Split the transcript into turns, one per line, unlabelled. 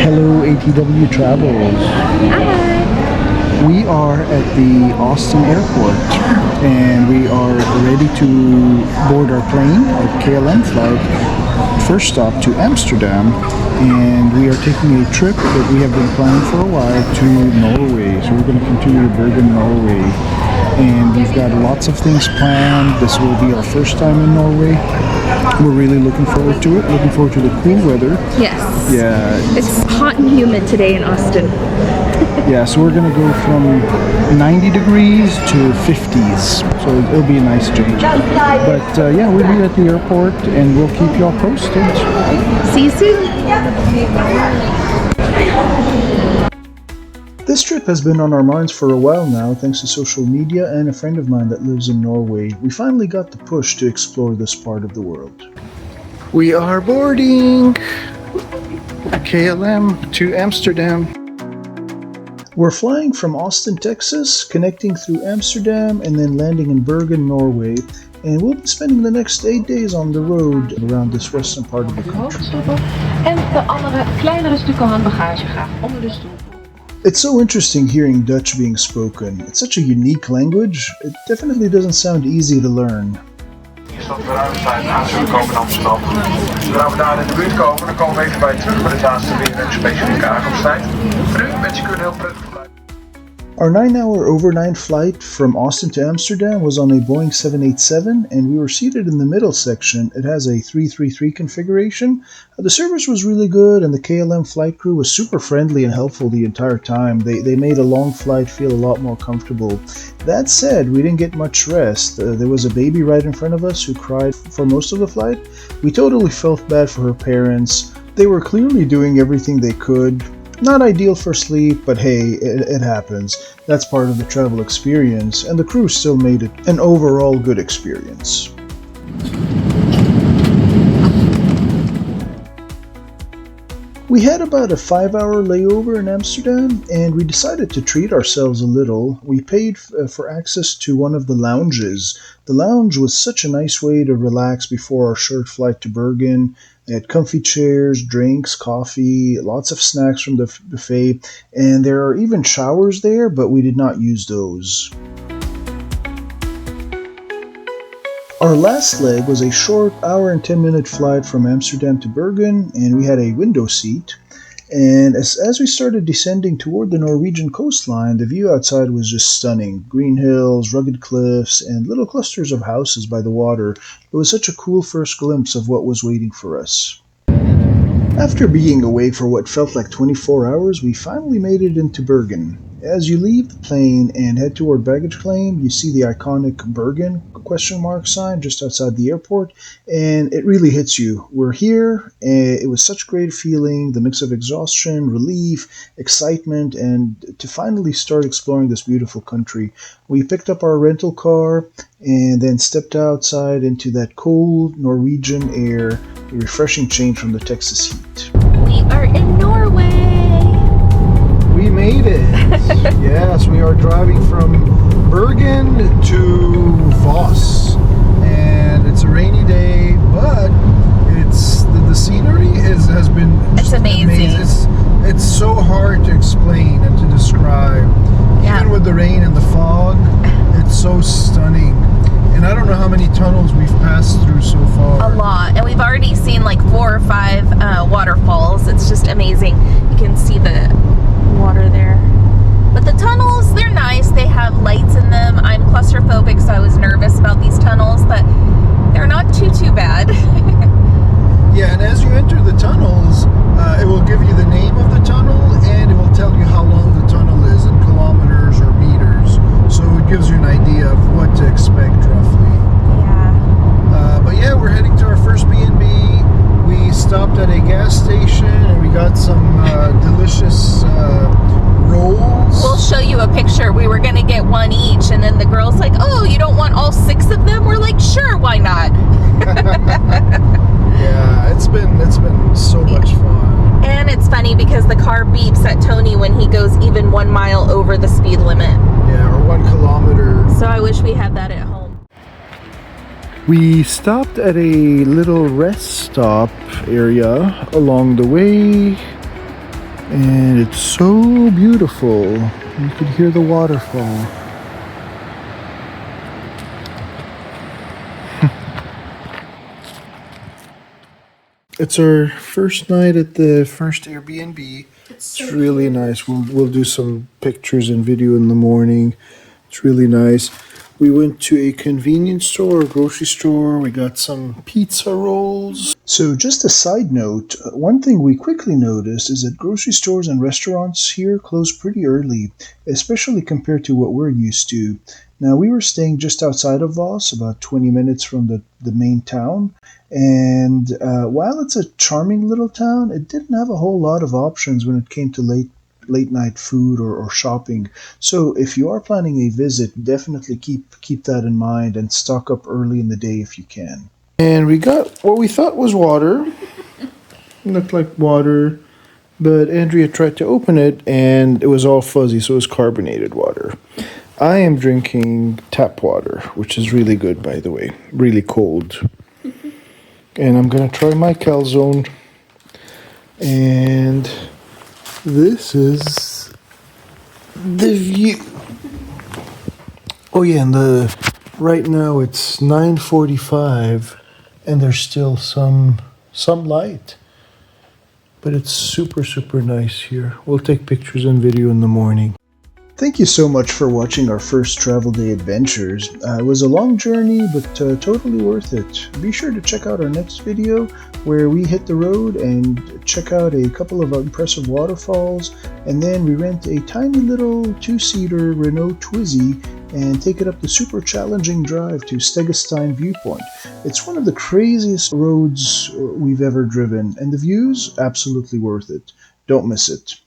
Hello ATW Travels.
Hi.
We are at the Austin airport and we are ready to board our plane, our KLM flight. First stop to Amsterdam, and we are taking a trip that we have been planning for a while to Norway. So we're going to continue to Bergen, Norway. And we've got lots of things planned. This will be our first time in Norway. We're really looking forward to it. Looking forward to the cool weather.
Yes.
Yeah.
It's hot and humid today in Austin.
Yeah, so we're gonna go from 90 degrees to 50s. So it'll be a nice change. But yeah, we'll be at the airport and we'll keep y'all posted.
See you soon.
This trip has been on our minds for a while now, thanks to social media and a friend of mine that lives in Norway. We finally got the push to explore this part of the world. We are boarding KLM to Amsterdam. We're flying from Austin, Texas, connecting through Amsterdam and then landing in Bergen, Norway. And we'll be spending the next 8 days on the road around this western part of the country.
En de andere kleinere stukken handbagage graag onder de stoel.
It's so interesting hearing Dutch being spoken. It's such a unique language. It definitely doesn't sound easy to learn.
Hier staat de ruimtetijd aangekomen in Amsterdam. Zodra we daar in de buurt komen, dan komen we even bij thru, maar dit laatste weer een specifieke aankomsttijd. Voor nu wens ik u een heel prettig verblijf.
Our 9-hour overnight flight from Austin to Amsterdam was on a Boeing 787, and we were seated in the middle section. It has a 333 configuration. The service was really good, and the KLM flight crew was super friendly and helpful the entire time. They made a long flight feel a lot more comfortable. That said, we didn't get much rest. There was a baby right in front of us who cried for most of the flight. We totally felt bad for her parents. They were clearly doing everything they could. Not ideal for sleep, but hey, it happens. That's part of the travel experience, and the crew still made it an overall good experience. We had about a 5-hour layover in Amsterdam, and we decided to treat ourselves a little. We paid for access to one of the lounges. The lounge was such a nice way to relax before our short flight to Bergen. They had comfy chairs, drinks, coffee, lots of snacks from the buffet, and there are even showers there, but we did not use those. Our last leg was a short hour and 10-minute flight from Amsterdam to Bergen, and we had a window seat. And as we started descending toward the Norwegian coastline, the view outside was just stunning. Green hills, rugged cliffs, and little clusters of houses by the water. It was such a cool first glimpse of what was waiting for us. After being away for what felt like 24 hours, we finally made it into Bergen. As you leave the plane and head toward baggage claim, you see the iconic Bergen ? Sign just outside the airport, and it really hits you. We're here, and it was such a great feeling, the mix of exhaustion, relief, excitement, and to finally start exploring this beautiful country. We picked up our rental car and then stepped outside into that cold Norwegian air, a refreshing change from the Texas heat.
We are in Norway.
We made it! Yes, we are driving from Bergen to Voss, and it's a rainy day, but it's the scenery has been
It's amazing.
It's so hard to explain and to describe.
Yeah.
Even with the rain and the fog, it's so stunning. And I don't know how many tunnels we've passed through so far.
A lot, and we've already seen like 4 or 5 waterfalls. It's just amazing. You can see the water there. But the tunnels, they're nice. They have lights in them. I'm claustrophobic, so I was nervous about these tunnels, but they're not too bad.
Yeah, and as you enter the tunnels, it will give you the name of the tunnel, and it will tell you how long the tunnel is in kilometers or meters. So it gives you an idea of what to expect roughly.
Yeah.
But yeah, we're heading to our first B&B. We stopped at a gas station, and we got some delicious rolls.
We'll show you a picture. We were going to get one each, and then the girl's like, oh, you don't want all 6 of them? We're like, sure, why not?
Yeah, it's been so much fun.
And it's funny because the car beeps at Tony when he goes even 1 mile over the speed limit.
Yeah, or 1 kilometer.
So I wish we had that at home.
We stopped at a little rest stop area along the way. And it's so beautiful. You could hear the waterfall. It's our first night at the first AirBNB. It's really nice. We'll do some pictures and video in the morning. It's really nice. We went to a convenience store, a grocery store. We got some pizza rolls. So just a side note, one thing we quickly noticed is that grocery stores and restaurants here close pretty early, especially compared to what we're used to. Now, we were staying just outside of Voss, about 20 minutes from the main town. And while it's a charming little town, it didn't have a whole lot of options when it came to late night food or shopping. So if you are planning a visit, definitely keep that in mind and stock up early in the day if you can. And we got what we thought was water. It looked like water, but Andrea tried to open it and it was all fuzzy, so it was carbonated water. I am drinking tap water, which is really good, by the way, really cold. And I'm gonna try my calzone. And this is the view. Oh yeah, and right now it's 9:45, and there's still some light. But it's super nice here. We'll take pictures and video in the morning. Thank you so much for watching our first travel day adventures. It was a long journey, but totally worth it. Be sure to check out our next video where we hit the road and check out a couple of impressive waterfalls, and then we rent a tiny little two-seater Renault Twizy and take it up the super challenging drive to Steggestein viewpoint. It's one of the craziest roads we've ever driven, and the views, absolutely worth it. Don't miss it.